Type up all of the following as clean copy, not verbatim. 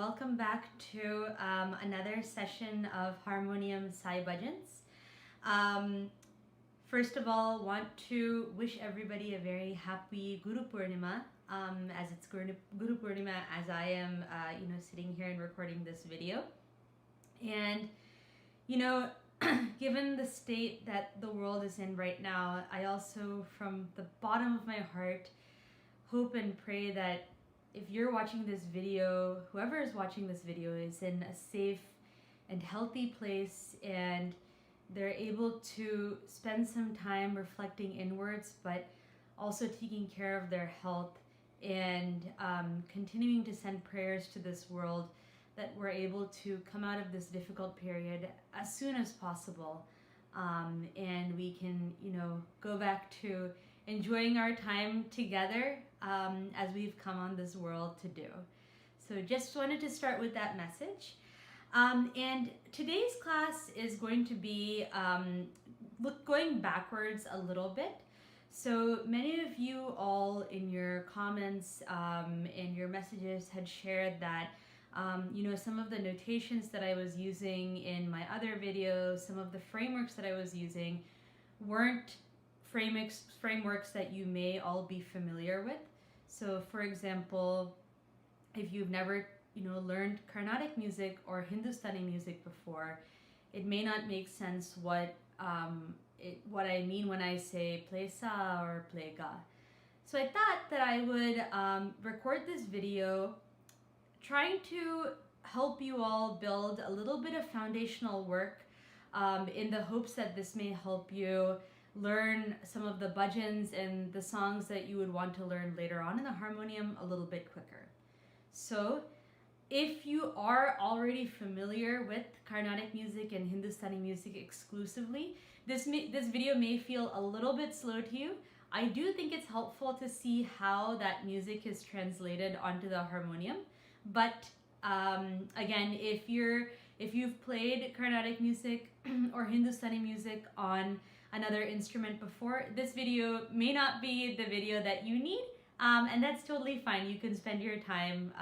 welcome back to another session of Harmonium Sai Bhajans. First of all, want to wish everybody a very happy Guru Purnima, as it's Guru Purnima as I am, sitting here and recording this video. And, given the state that the world is in right now, I also, from the bottom of my heart, hope and pray that if you're watching this video, whoever is watching this video is in a safe and healthy place and they're able to spend some time reflecting inwards, but also taking care of their health and continuing to send prayers to this world that we're able to come out of this difficult period as soon as possible, and we can, go back to enjoying our time together as we've come on this world to do. So just wanted to start with that message. And today's class is going to be going backwards a little bit. So many of you all in your comments and your messages had shared that some of the notations that I was using in my other videos, some of the frameworks that I was using weren't frameworks that you may all be familiar with. So for example, if you've never learned Carnatic music or Hindustani music before, it may not make sense what I mean when I say play sa or play ga. So I thought that I would record this video trying to help you all build a little bit of foundational work in the hopes that this may help you learn some of the bhajans and the songs that you would want to learn later on in the harmonium a little bit quicker. So if you are already familiar with Carnatic music and Hindustani music exclusively, this video may feel a little bit slow to you. I do think it's helpful to see how that music is translated onto the harmonium. But again, if you've played Carnatic music or Hindustani music on another instrument before, this video may not be the video that you need, and that's totally fine. You can spend your time,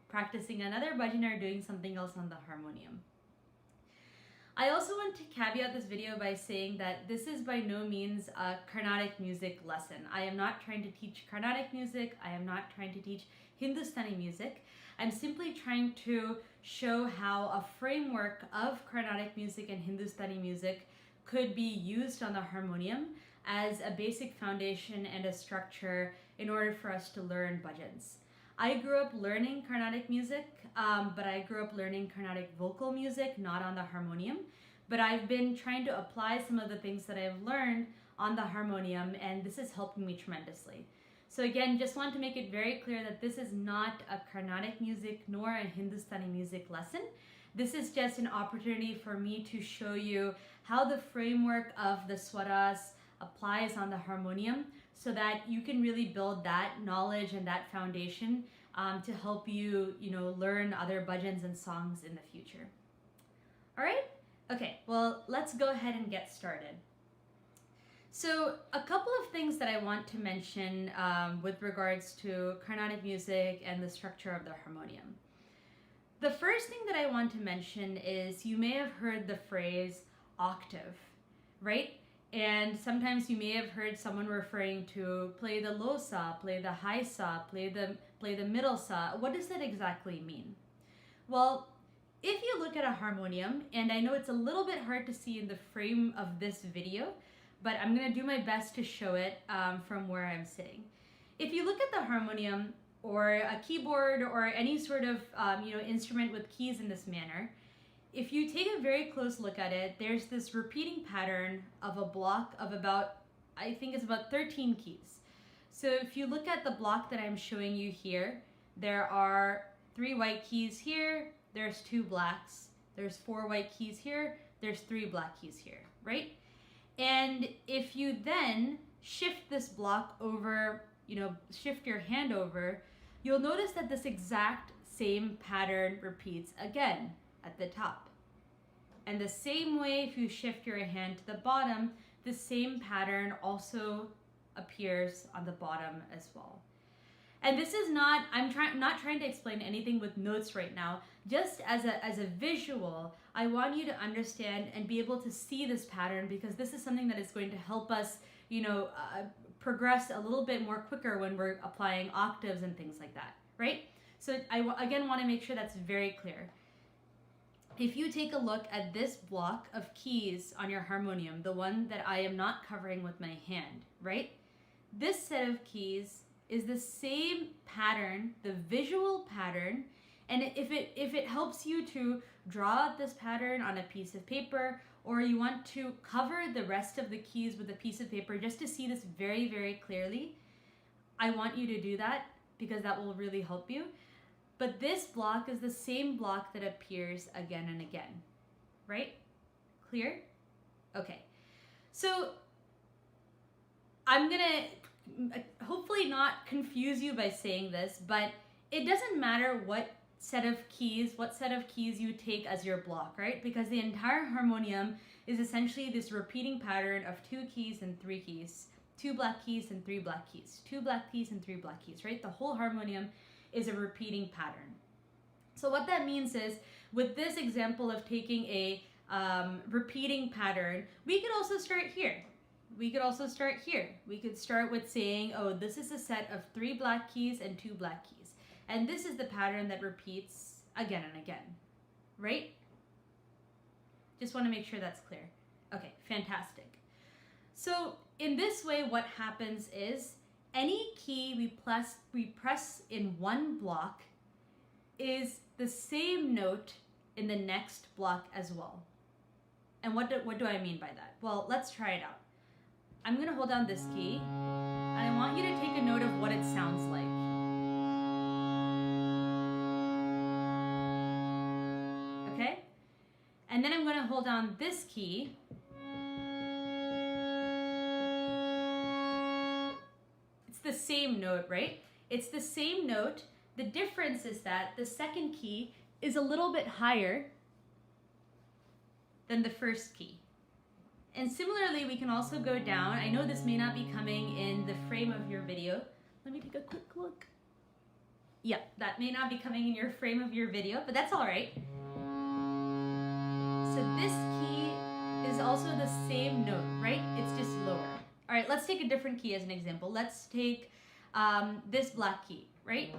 practicing another bhajan or doing something else on the harmonium. I also want to caveat this video by saying that this is by no means a Carnatic music lesson. I am not trying to teach Carnatic music. I am not trying to teach Hindustani music. I'm simply trying to show how a framework of Carnatic music and Hindustani music could be used on the harmonium as a basic foundation and a structure in order for us to learn bhajans. I grew up learning Carnatic music, but I grew up learning Carnatic vocal music, not on the harmonium. But I've been trying to apply some of the things that I've learned on the harmonium, and this is helping me tremendously. So again, just want to make it very clear that this is not a Carnatic music nor a Hindustani music lesson. This is just an opportunity for me to show you how the framework of the swaras applies on the harmonium so that you can really build that knowledge and that foundation to help you, learn other bhajans and songs in the future. All right? Okay, well, let's go ahead and get started. So a couple of things that I want to mention with regards to Carnatic music and the structure of the harmonium. The first thing that I want to mention is you may have heard the phrase octave, right? And sometimes you may have heard someone referring to play the low sa, play the high sa, play the middle sa. What does that exactly mean? Well, if you look at a harmonium, and I know it's a little bit hard to see in the frame of this video, but I'm gonna do my best to show it from where I'm sitting. If you look at the harmonium, or a keyboard or any sort of instrument with keys in this manner, if you take a very close look at it, there's this repeating pattern of a block of about, I think it's about 13 keys. So if you look at the block that I'm showing you here, there are 3 white keys here, there's 2 blacks, there's 4 white keys here, there's 3 black keys here, right? And if you then shift this block over, shift your hand over, you'll notice that this exact same pattern repeats again at the top. And the same way, if you shift your hand to the bottom, the same pattern also appears on the bottom as well. And this is not, not trying to explain anything with notes right now. Just as a visual, I want you to understand and be able to see this pattern, because this is something that is going to help us, progress a little bit more quicker when we're applying octaves and things like that, right? So I again want to make sure that's very clear. If you take a look at this block of keys on your harmonium, the one that I am not covering with my hand, right? This set of keys is the same pattern, the visual pattern, and if it helps you to draw out this pattern on a piece of paper, or you want to cover the rest of the keys with a piece of paper just to see this very, very clearly, I want you to do that, because that will really help you. But this block is the same block that appears again and again, right? Clear? Okay. So I'm gonna hopefully not confuse you by saying this, but it doesn't matter what set of keys you take as your block, right? Because the entire harmonium is essentially this repeating pattern of 2 keys and 3 keys, 2 black keys and 3 black keys, 2 black keys and 3 black keys, right? The whole harmonium is a repeating pattern. So what that means is, with this example of taking a repeating pattern, we could also start here. We could also start here. We could start with saying, oh, this is a set of 3 black keys and 2 black keys. And this is the pattern that repeats again and again, right? Just want to make sure that's clear. Okay, fantastic. So in this way, what happens is, any key we press in one block is the same note in the next block as well. And what do I mean by that? Well, let's try it out. I'm going to hold down this key, and I want you to take a note of what it sounds like. Okay? And then I'm going to hold down this key, the same note, right? It's the same note. The difference is that the second key is a little bit higher than the first key. And similarly, we can also go down. I know this may not be coming in the frame of your video. Let me take a quick look. Yeah, that may not be coming in your frame of your video, but that's all right. So this key is also the same note, right? It's just lower. All right, let's take a different key as an example. Let's take this black key, right?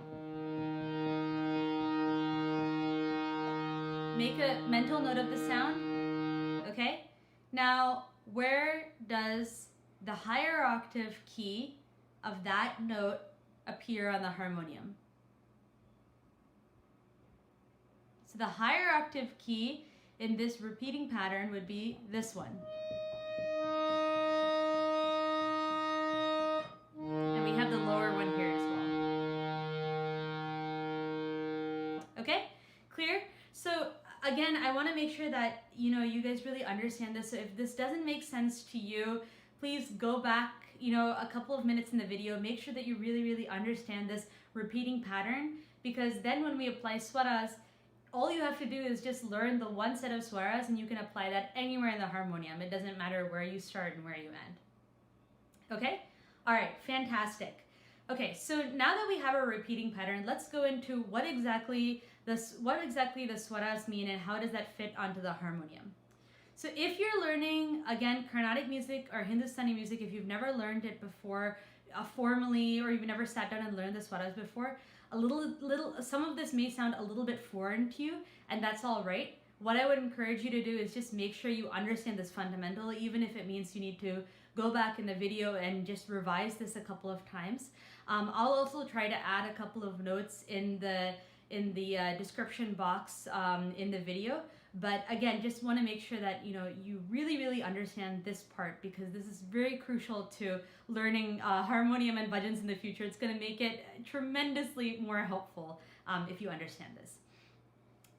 Make a mental note of the sound, okay? Now, where does the higher octave key of that note appear on the harmonium? So the higher octave key in this repeating pattern would be this one. Have the lower one here as well. Okay, clear? So again, I want to make sure that you guys really understand this. So if this doesn't make sense to you, please go back a couple of minutes in the video. Make sure that you really understand this repeating pattern, because then when we apply swaras, all you have to do is just learn the one set of swaras, and you can apply that anywhere in the harmonium. It doesn't matter where you start and where you end. Okay? All right, fantastic. Okay, so now that we have a repeating pattern, let's go into what exactly the swaras mean and how does that fit onto the harmonium. So if you're learning, again, Carnatic music or Hindustani music, if you've never learned it before formally, or you've never sat down and learned the swaras before, some of this may sound a little bit foreign to you, and that's all right. What I would encourage you to do is just make sure you understand this fundamental, even if it means you need to go back in the video and just revise this a couple of times. I'll also try to add a couple of notes in the description box in the video. But again, just want to make sure that you really understand this part, because this is very crucial to learning harmonium and bhajans in the future. It's going to make it tremendously more helpful if you understand this.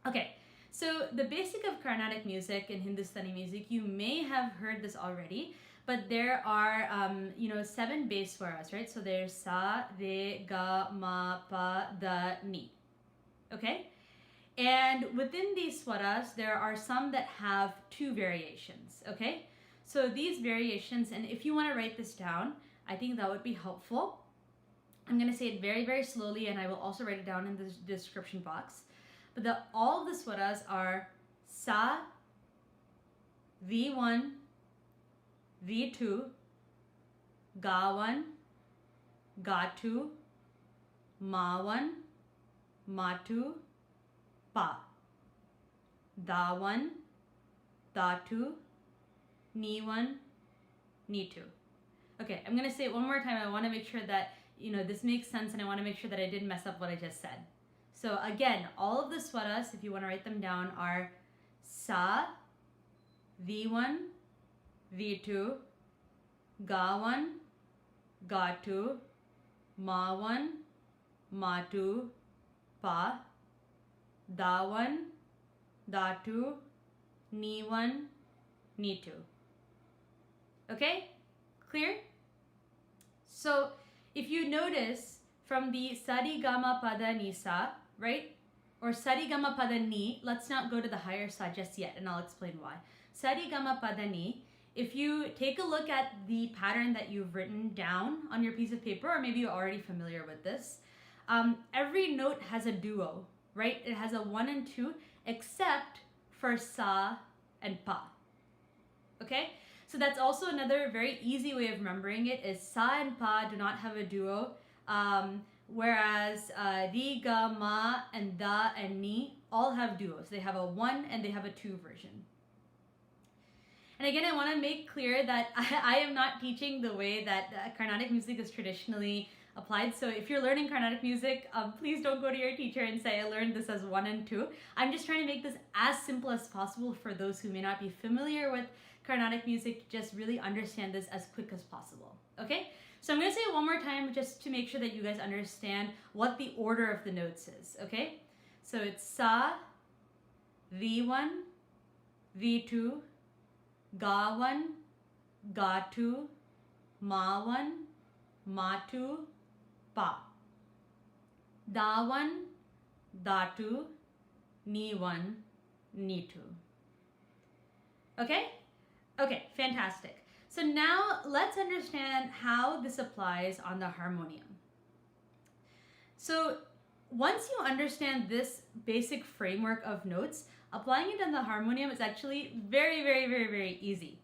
Okay. So the basic of Carnatic music and Hindustani music, you may have heard this already, but there are 7 bass swaras, right? So there's sa, re, ga, ma, pa, da, ni. Okay? And within these swaras, there are some that have 2 variations, okay? So these variations, and if you want to write this down, I think that would be helpful. I'm going to say it very, very slowly, and I will also write it down in the description box. But all of the swaras are Sa, V1, V2, Ga1, Ga2, Ma1, Ma2, Pa. Da1, Da2, Ni1, Ni2. Okay, I'm going to say it one more time. I want to make sure that, this makes sense, and I want to make sure that I didn't mess up what I just said. So again, all of the swaras, if you want to write them down, are Sa, V1, V2, Ga1, Ga2, Ma1, Ma2, Pa, Da1, Da2, Ni1, Ni2. Okay? Clear? So if you notice from the Sari Gama Pada Ni Sa, right? Or Sari Gama Pada Ni, let's not go to the higher Sa just yet, and I'll explain why. Sari Gama Pada Ni, if you take a look at the pattern that you've written down on your piece of paper, or maybe you're already familiar with this, every note has a duo, right? It has a 1 and 2, except for Sa and Pa. Okay? So that's also another very easy way of remembering it is Sa and Pa do not have a duo, whereas Ri, Ga, Ma, and Da, and Ni all have duos. They have a 1 and they have a 2 version. And again, I want to make clear that I am not teaching the way that Carnatic music is traditionally applied. So if you're learning Carnatic music, please don't go to your teacher and say, I learned this as 1 and 2. I'm just trying to make this as simple as possible for those who may not be familiar with Carnatic music, just really understand this as quick as possible. Okay? So I'm going to say it one more time just to make sure that you guys understand what the order of the notes is. Okay? So it's Sa, V1, V2, Ga1, Ga2, Ma1, Ma2, Pa. Da1, Da2, Ni1, Ni2. Okay? Okay, fantastic. So now let's understand how this applies on the harmonium. So once you understand this basic framework of notes, applying it on the harmonium is actually very, very, very, very easy.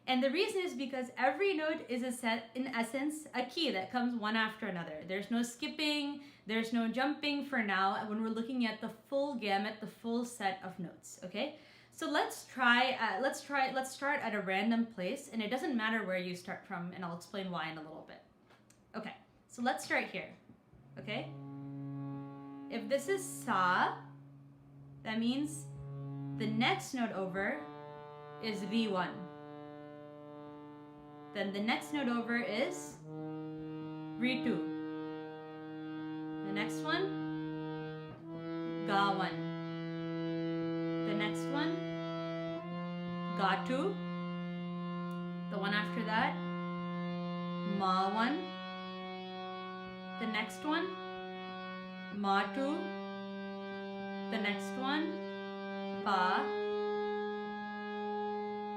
And the reason is because every note is in essence a key that comes one after another. There's no skipping, there's no jumping for now when we're looking at the full gamut, the full set of notes, okay? So let's start at a random place, and it doesn't matter where you start from, and I'll explain why in a little bit. Okay, so let's start here, okay? If this is Sa, that means the next note over is V1. Then the next note over is Re2. The next one, Ga1. The next one, Ga2. The one after that, Ma1. The next one, Ma2. The next one, Pa.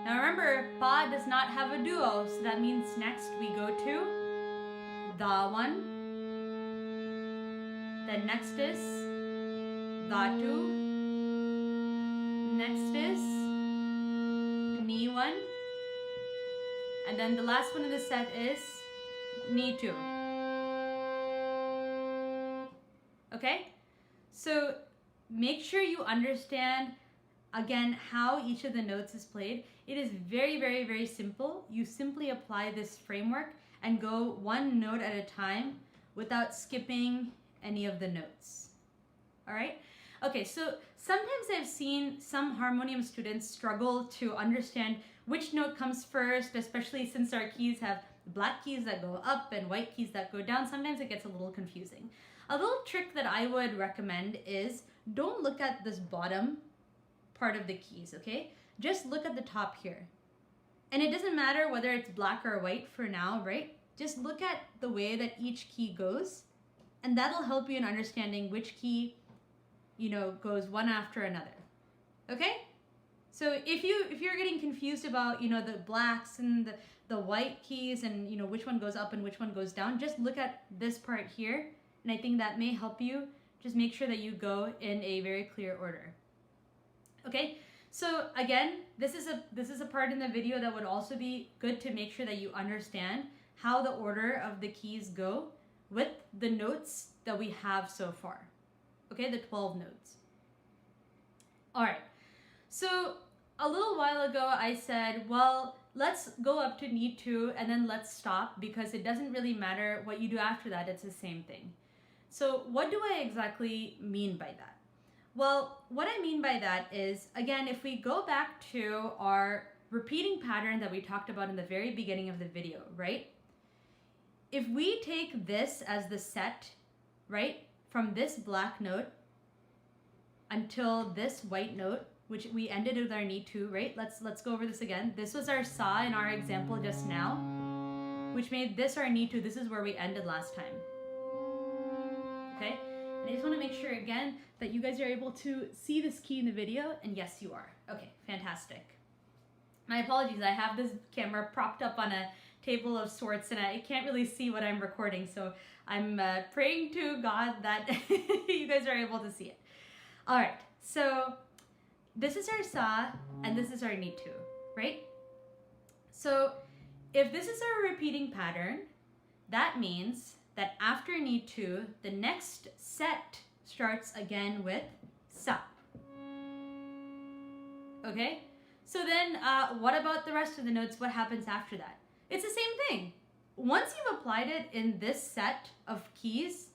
Now remember, Pa does not have a duo, so that means next we go to Da1. Then next is Da2. Next is Ni1. And then the last one in the set is Ni2. Okay? So make sure you understand again how each of the notes is played. It is very, very, very simple. You simply apply this framework and go one note at a time without skipping any of the notes. All right? Okay, so sometimes I've seen some harmonium students struggle to understand which note comes first, especially since our keys have black keys that go up and white keys that go down. Sometimes it gets a little confusing. A little trick that I would recommend is don't look at this bottom part of the keys, okay? Just look at the top here. And it doesn't matter whether it's black or white for now, right? Just look at the way that each key goes, and that'll help you in understanding which key, goes one after another. Okay? So if you're getting confused about, the blacks and the white keys and, which one goes up and which one goes down, just look at this part here. And I think that may help you. Just make sure that you go in a very clear order. Okay? So again, this is a part in the video that would also be good to make sure that you understand how the order of the keys go with the notes that we have so far. Okay, the 12 notes. All right. So a little while ago, I said, well, let's go up to need to and then let's stop because it doesn't really matter what you do after that. It's the same thing. So what do I exactly mean by that? Well, what I mean by that is, again, if we go back to our repeating pattern that we talked about in the very beginning of the video, right? If we take this as the set, right, from this black note until this white note, which we ended with our need to, right? Let's go over this again. This was our sa in our example just now, which made this our need to. This is where we ended last time. Okay? And I just want to make sure again that you guys are able to see this key in the video, and yes, you are. Okay, fantastic. My apologies, I have this camera propped up on a table of sorts and I can't really see what I'm recording, so I'm praying to God that you guys are able to see it. All right, so this is our sa and this is our need to, right? So if this is our repeating pattern, that means that after need to, the next set starts again with sa. Okay? So then what about the rest of the notes? What happens after that? It's the same thing. Once you've applied it in this set of keys,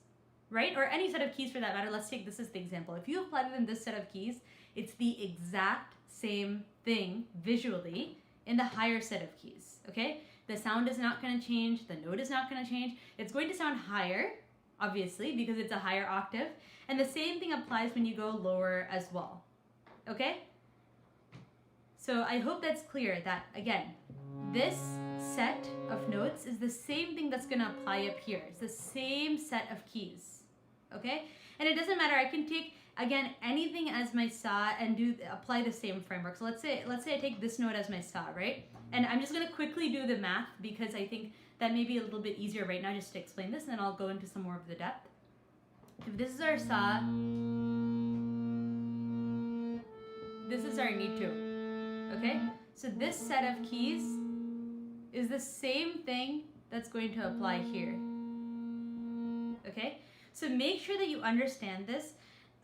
right? Or any set of keys for that matter, let's take this as the example. If you applied it in this set of keys, it's the exact same thing visually in the higher set of keys, okay? The sound is not going to change. The note is not going to change. It's going to sound higher, obviously, because it's a higher octave. And the same thing applies when you go lower as well, okay? So I hope that's clear that, again, this set of notes is the same thing that's going to apply up here. It's the same set of keys, okay? And it doesn't matter. I can take, again, anything as my sa and apply the same framework. So let's say I take this note as my sa, right? And I'm just going to quickly do the math because I think that may be a little bit easier right now just to explain this, and then I'll go into some more of the depth. If this is our sa, this is our need to, okay? So this set of keys is the same thing that's going to apply here, okay? So make sure that you understand this.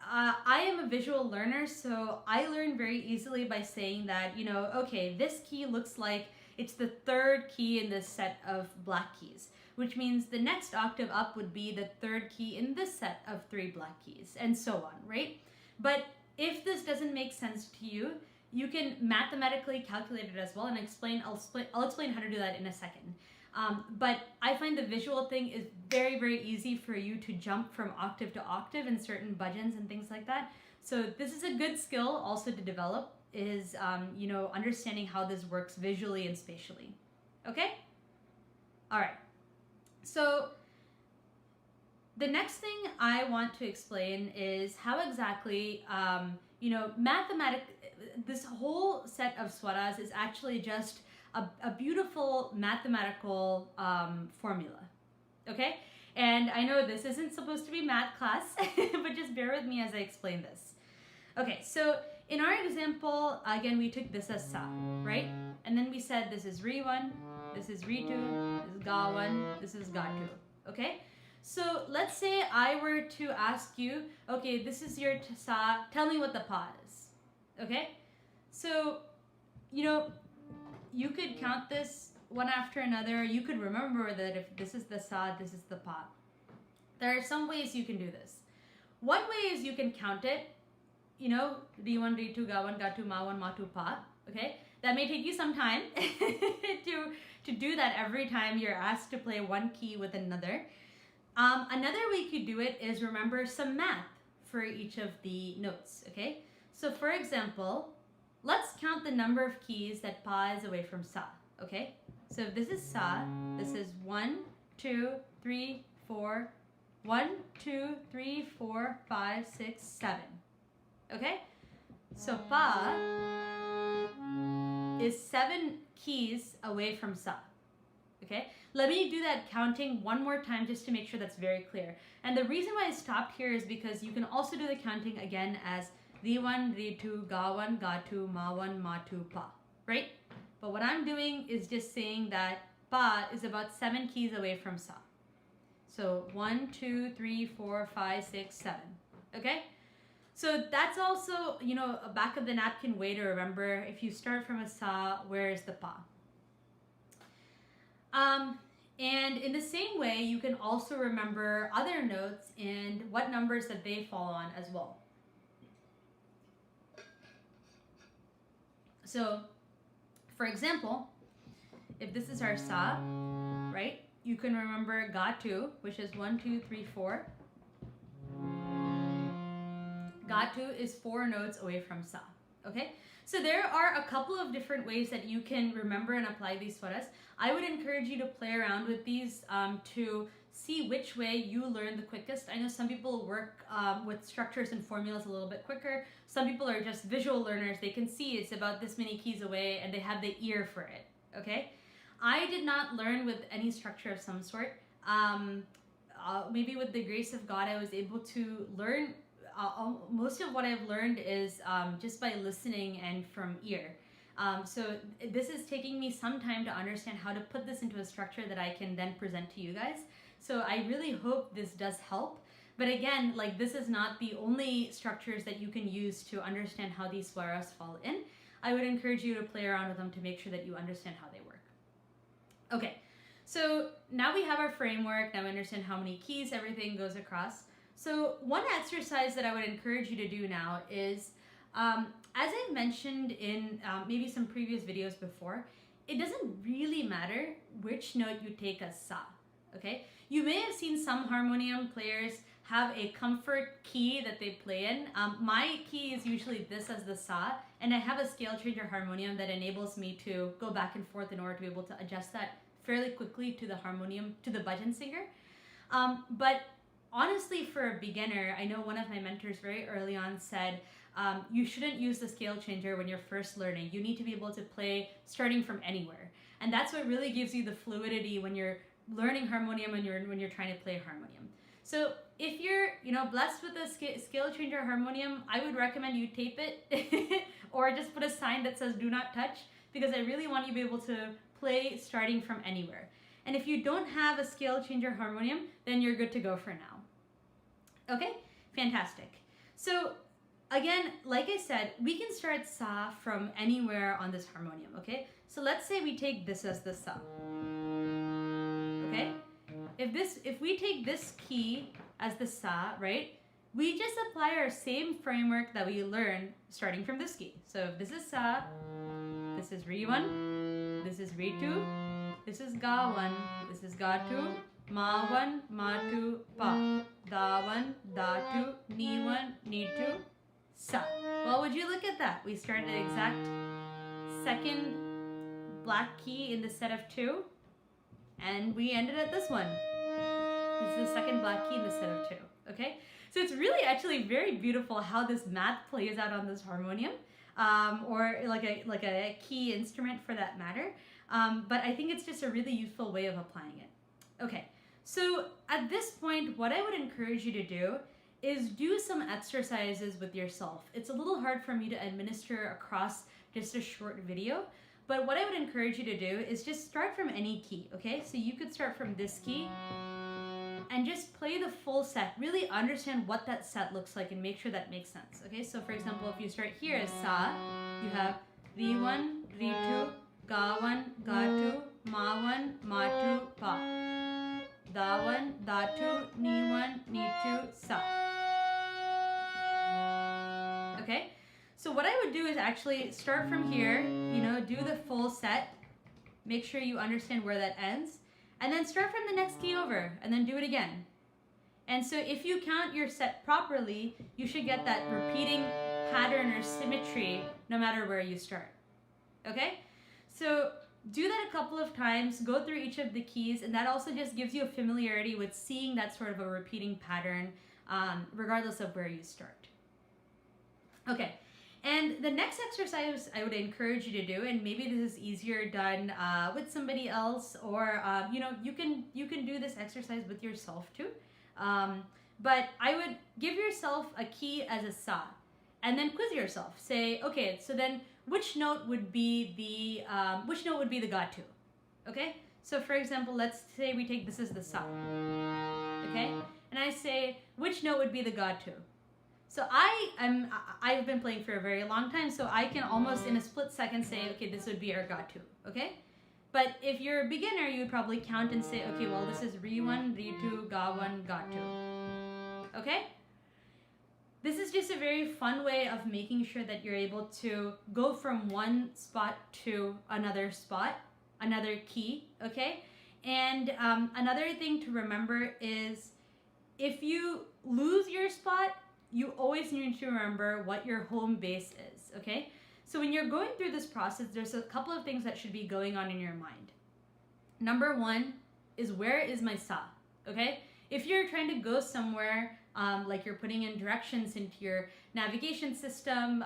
I am a visual learner, so I learn very easily by saying that, okay, this key looks like it's the third key in this set of black keys, which means the next octave up would be the third key in this set of 3 black keys, and so on, right? But if this doesn't make sense to you, you can mathematically calculate it as well, and I'll explain how to do that in a second. But I find the visual thing is very, very easy for you to jump from octave to octave in certain bhajans and things like that. So this is a good skill also to develop, is understanding how this works visually and spatially. Okay? All right. So the next thing I want to explain is how exactly, this whole set of swaras is actually just a beautiful mathematical formula, okay? And I know this isn't supposed to be math class, but just bear with me as I explain this. Okay, so in our example, again, we took this as sa, right? And then we said this is re1, this is re2, this is ga1, this is ga2, okay? So let's say I were to ask you, okay, this is your sa, tell me what the pa is, okay? So, you could count this one after another. You could remember that if this is the sa, this is the pa. There are some ways you can do this. One way is you can count it, re1, re2, ga1, ga2, ma1, ma2, pa, okay? That may take you some time to do that every time you're asked to play one key with another. Another way you could do it is remember some math for each of the notes, okay? So for example, let's count the number of keys that pa is away from sa, okay? So if this is sa, this is 1, 2, 3, 4, 1, 2, 3, 4, 5, 6, 7, okay? So pa is 7 keys away from sa. Okay, let me do that counting one more time just to make sure that's very clear. And the reason why I stopped here is because you can also do the counting again as Ri1, Ri2, Ga1, Ga2, Ma1, Ma2, Pa, right? But what I'm doing is just saying that Pa is about 7 keys away from Sa. So 1, 2, 3, 4, 5, 6, 7. Okay? So that's also, you know, a back of the napkin way to remember if you start from a Sa, where is the Pa? And in the same way, you can also remember other notes and what numbers that they fall on as well. So, for example, if this is our Sa, right, you can remember Ga2, which is 1, 2, 3, 4. Ga2 is 4 notes away from Sa, okay? So there are a couple of different ways that you can remember and apply these swaras. I would encourage you to play around with these to see which way you learn the quickest. I know some people work with structures and formulas a little bit quicker. Some people are just visual learners. They can see it's about this many keys away and they have the ear for it, okay? I did not learn with any structure of some sort. Maybe with the grace of God, I was able to learn. Most of what I've learned is just by listening and from ear. So this is taking me some time to understand how to put this into a structure that I can then present to you guys. So I really hope this does help. But again, like, this is not the only structures that you can use to understand how these swaras fall in. I would encourage you to play around with them to make sure that you understand how they work. Okay, so now we have our framework. Now we understand how many keys everything goes across. So one exercise that I would encourage you to do now is, as I've mentioned in maybe some previous videos before, it doesn't really matter which note you take as Sa, okay? You may have seen some harmonium players have a comfort key that they play in. My key is usually this as the Sa, and I have a scale changer harmonium that enables me to go back and forth in order to be able to adjust that fairly quickly to the harmonium, to the bhajan singer. But honestly, for a beginner, I know one of my mentors very early on said, you shouldn't use the scale changer when you're first learning. You need to be able to play starting from anywhere. And that's what really gives you the fluidity when you're learning harmonium and when you're trying to play harmonium. So if you're, you know, blessed with a scale changer harmonium, I would recommend you tape it or just put a sign that says do not touch, because I really want you to be able to play starting from anywhere. And if you don't have a scale changer harmonium, then you're good to go for now. Okay, fantastic. So again, like I said, we can start Sa from anywhere on this harmonium, okay? So let's say we take this as the Sa, okay? If we take this key as the Sa, right, we just apply our same framework that we learned starting from this key. So if this is Sa, this is Ri1, this is Ri2, this is Ga1, this is Ga2, Ma1, Ma2, Pa, Da1, Da2, Ni1, Ni2, Sa. Well, would you look at that? We started the exact second black key in the set of 2, and we ended at this one. This is the second black key in the set of 2, okay? So it's really actually very beautiful how this math plays out on this harmonium, or like a key instrument for that matter. But I think it's just a really useful way of applying it. Okay, so at this point, what I would encourage you to do is do some exercises with yourself. It's a little hard for me to administer across just a short video, but what I would encourage you to do is just start from any key, okay? So you could start from this key and just play the full set. Really understand what that set looks like and make sure that makes sense, okay? So for example, if you start here as Sa, you have Ri1, Ri2, Ga1, Ga2, Ma1, Ma2, Pa, Da1, Da2, Ni1, Ni2, Sa. Okay? So what I would do is actually start from here, you know, do the full set, make sure you understand where that ends, and then start from the next key over, and then do it again. And so if you count your set properly, you should get that repeating pattern or symmetry no matter where you start. Okay? So do that a couple of times, go through each of the keys, and that also just gives you a familiarity with seeing that sort of a repeating pattern regardless of where you start. Okay, And the next exercise I would encourage you to do, and maybe this is easier done with somebody else, or you can do this exercise with yourself too. But I would give yourself a key as a sa, and then quiz yourself. Say, okay, so then which note would be the ga to? Okay. So for example, let's say we take this as the sa. Okay, and I say which note would be the ga to? So I've been playing for a very long time, so I can almost in a split second say, okay, this would be our ga to, okay? But if you're a beginner, you would probably count and say, okay, well, this is re 1, re 2, ga 1, ga 2. Okay? This is just a very fun way of making sure that you're able to go from one spot to another spot, another key, okay? And another thing to remember is if you lose your spot, you always need to remember what your home base is, okay? So when you're going through this process, there's a couple of things that should be going on in your mind. Number one is, where is my sa, okay? If you're trying to go somewhere, like you're putting in directions into your navigation system,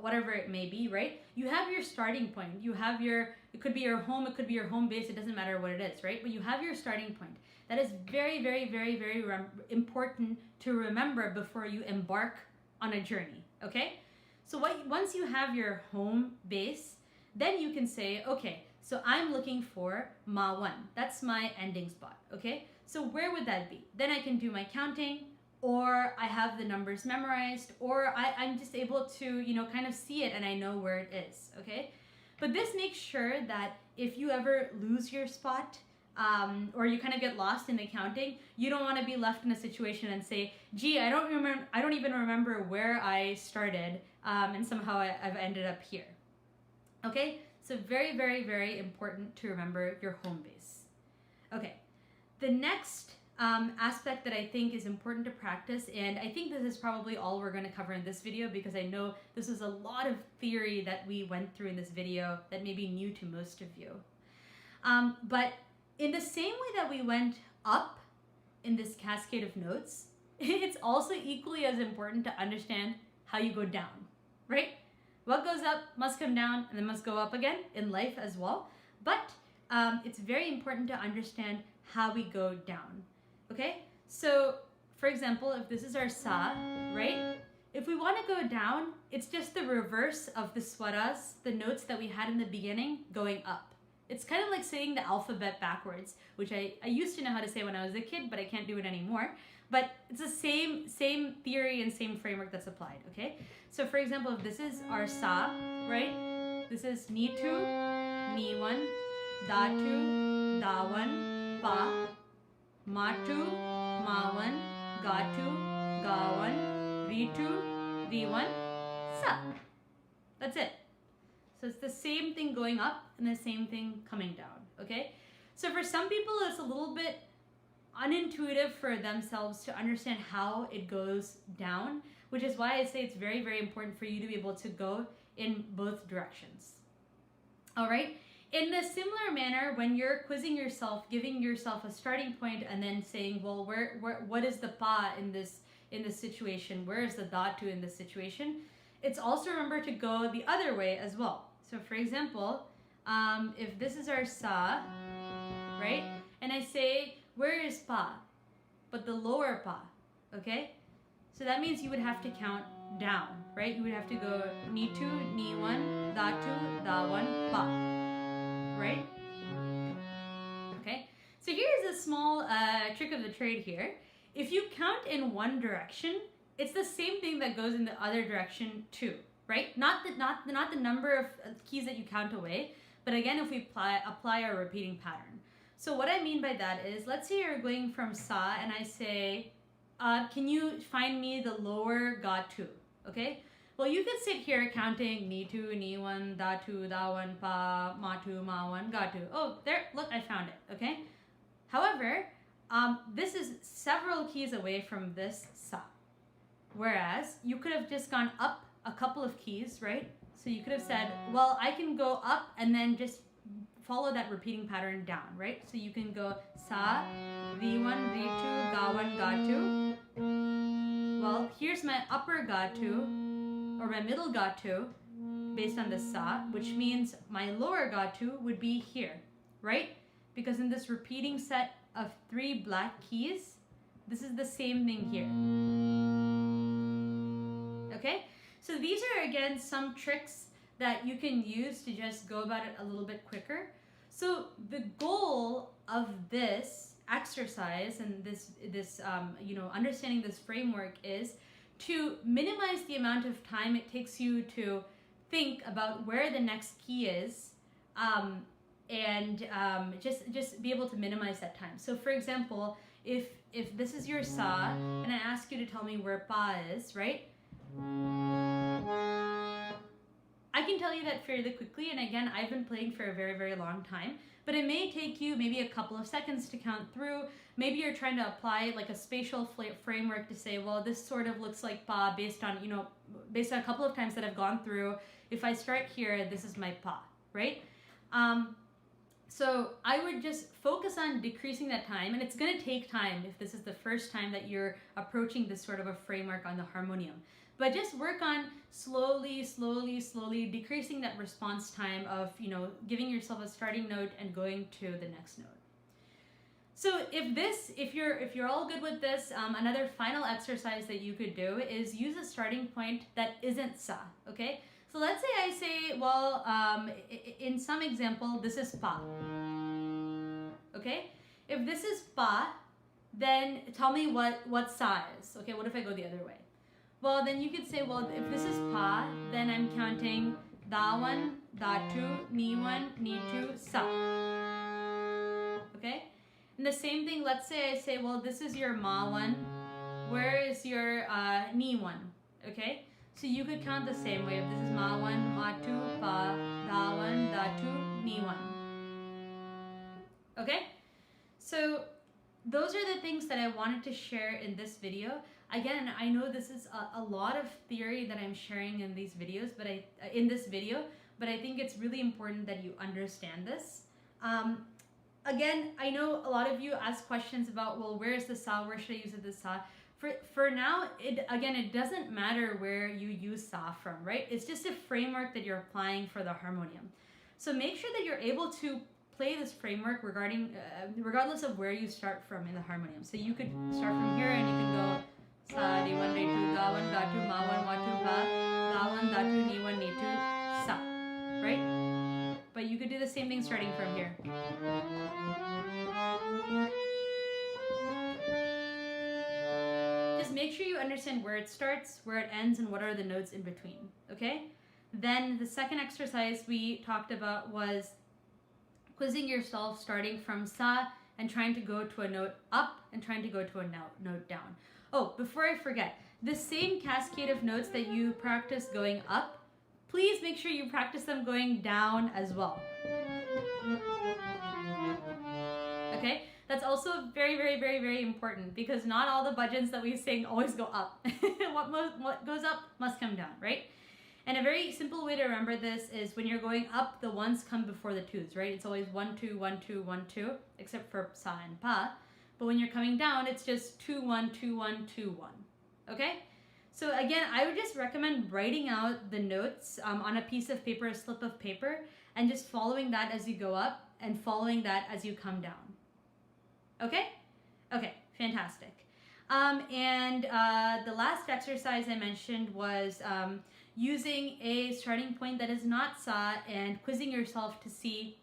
whatever it may be, right? You have your starting point. You have it could be your home, it could be your home base, it doesn't matter what it is, right? But you have your starting point. That is very, very, very, very important to remember before you embark on a journey, okay? So once you have your home base, then you can say, okay, so I'm looking for ma 1. That's my ending spot, okay? So where would that be? Then I can do my counting, or I have the numbers memorized, or I'm just able to, kind of see it and I know where it is, okay? But this makes sure that if you ever lose your spot, or you kind of get lost in the counting, you don't want to be left in a situation and say, gee, I don't even remember where I started, and somehow I've ended up here. Okay, so very, very, very important to remember your home base. Okay, the next aspect that I think is important to practice, and I think this is probably all we're going to cover in this video, because I know this is a lot of theory that we went through in this video that may be new to most of you. But in the same way that we went up in this cascade of notes, it's also equally as important to understand how you go down, right? What goes up must come down and then must go up again in life as well. But it's very important to understand how we go down, okay? So, for example, if this is our sa, right? If we want to go down, it's just the reverse of the swaras, the notes that we had in the beginning, going up. It's kind of like saying the alphabet backwards, which I used to know how to say when I was a kid, but I can't do it anymore. But it's the same theory and same framework that's applied, okay? So for example, if this is our sa, right? This is ni 2, ni 1, da 2, da 1, pa, ma 2, ma 1, ga 2, ga 1, re 2, re 1, sa. That's it. So it's the same thing going up and the same thing coming down, okay? So for some people, it's a little bit unintuitive for themselves to understand how it goes down, which is why I say it's very, very important for you to be able to go in both directions. All right? In a similar manner, when you're quizzing yourself, giving yourself a starting point and then saying, well, what is the pa in this situation? Where is the da to in this situation? It's also remember to go the other way as well. So for example, if this is our sa, right? And I say, where is pa? But the lower pa, okay? So that means you would have to count down, right? You would have to go ni 2, ni 1, da 2, da 1, pa, right? Okay, so here's a small trick of the trade here. If you count in one direction, it's the same thing that goes in the other direction too, right? Not the number of keys that you count away, but again, if we apply our repeating pattern. So what I mean by that is, let's say you're going from sa and I say, can you find me the lower ga 2, okay? Well, you could sit here counting ni 2, ni 1, da 2, da 1, pa, ma 2, ma 1, ga 2. Oh, there, look, I found it, okay? However, this is several keys away from this sa. Whereas you could have just gone up a couple of keys, right? So you could have said, well, I can go up and then just follow that repeating pattern down, right? So you can go sa, re 1, re 2, ga 1, ga 2. Well, here's my upper ga 2. or my middle gato based on the sa, which means my lower gato would be here, right? Because in this repeating set of 3 black keys, this is the same thing here. Okay? So these are, again, some tricks that you can use to just go about it a little bit quicker. So the goal of this exercise and this understanding this framework is to minimize the amount of time it takes you to think about where the next key is, and just be able to minimize that time. So for example, if this is your sa and I ask you to tell me where pa is, right? I can tell you that fairly quickly, and again, I've been playing for a very, very long time, but it may take you maybe a couple of seconds to count through. Maybe you're trying to apply like a spatial framework to say, well, this sort of looks like pa based on a couple of times that I've gone through. If I start here, this is my pa, right? So I would just focus on decreasing that time, and it's going to take time if this is the first time that you're approaching this sort of a framework on the harmonium. But just work on slowly decreasing that response time of, giving yourself a starting note and going to the next note. So if you're all good with this, another final exercise that you could do is use a starting point that isn't sa, okay? So let's say I say, well, in some example, this is pa, okay? If this is pa, then tell me what sa is, okay? What if I go the other way? Well, then you could say, well, if this is pa, then I'm counting da one, da two, ni one, ni two, sa. Okay? And the same thing, let's say I say, well, this is your ma one. Where is your ni one? Okay? So you could count the same way. If this is ma one, ma two, pa, da one, da two, ni one. Okay? So those are the things that I wanted to share in this video. Again, I know this is a lot of theory that I'm sharing in these videos, but in this video, but I think it's really important that you understand this. Again, I know a lot of you ask questions about, well, where is the sa? Where should I use it this sa? For now, it doesn't matter where you use sa from, right? It's just a framework that you're applying for the harmonium. So make sure that you're able to play this framework regardless of where you start from in the harmonium. So you could start from here and you can go sa, di one, di two, da one, da two, ma one, ma two, pa, da one, da two, ni one, ni two, sa, right? But you could do the same thing starting from here. Just make sure you understand where it starts, where it ends, and what are the notes in between, okay? Then the second exercise we talked about was quizzing yourself starting from sa and trying to go to a note up and trying to go to a note down. Oh, before I forget, the same cascade of notes that you practice going up, please make sure you practice them going down as well. Okay? That's also very, very, very, very important because not all the bhajans that we sing always go up. What goes up must come down, right? And a very simple way to remember this is when you're going up, the ones come before the twos, right? It's always 1, 2, 1, 2, 1, 2, except for sa and pa. But when you're coming down, it's just 2, 1, 2, 1, 2, 1. Okay? So again, I would just recommend writing out the notes on a piece of paper, a slip of paper, and just following that as you go up and following that as you come down. Okay? Okay, fantastic. And the last exercise I mentioned was using a starting point that is not sa and quizzing yourself to see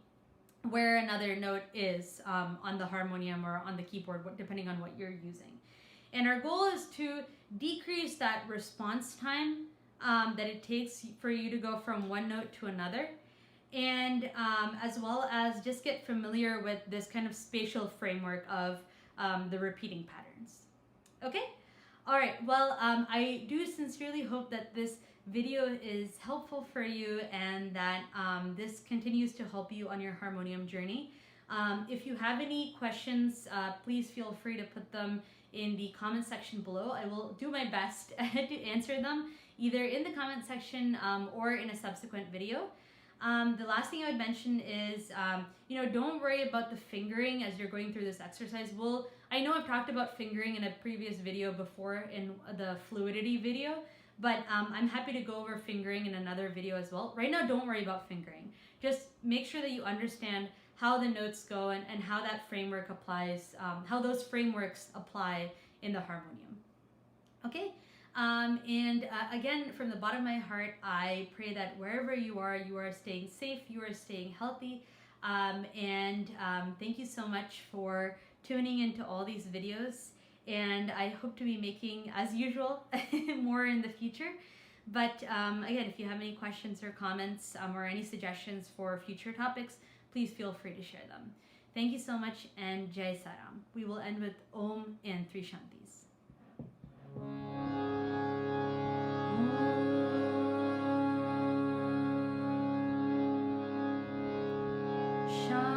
where another note is on the harmonium or on the keyboard, depending on what you're using. And our goal is to decrease that response time that it takes for you to go from one note to another, and as well as just get familiar with this kind of spatial framework of the repeating patterns. Okay? All right, well, I do sincerely hope that this video is helpful for you and that this continues to help you on your harmonium journey. If you have any questions, please feel free to put them in the comment section below. I will do my best to answer them either in the comment section or in a subsequent video. The last thing I would mention is, don't worry about the fingering as you're going through this exercise. I know I've talked about fingering in a previous video before in the fluidity video, But I'm happy to go over fingering in another video as well. Right now, don't worry about fingering. Just make sure that you understand how the notes go and how that framework applies, how those frameworks apply in the harmonium. Okay? Again, from the bottom of my heart, I pray that wherever you are staying safe, you are staying healthy. Thank you so much for tuning into all these videos. And I hope to be making, as usual, more in the future. But again, if you have any questions or comments or any suggestions for future topics, please feel free to share them. Thank you so much, and Jai Saram. We will end with Om and 3 Shantis. Shanti.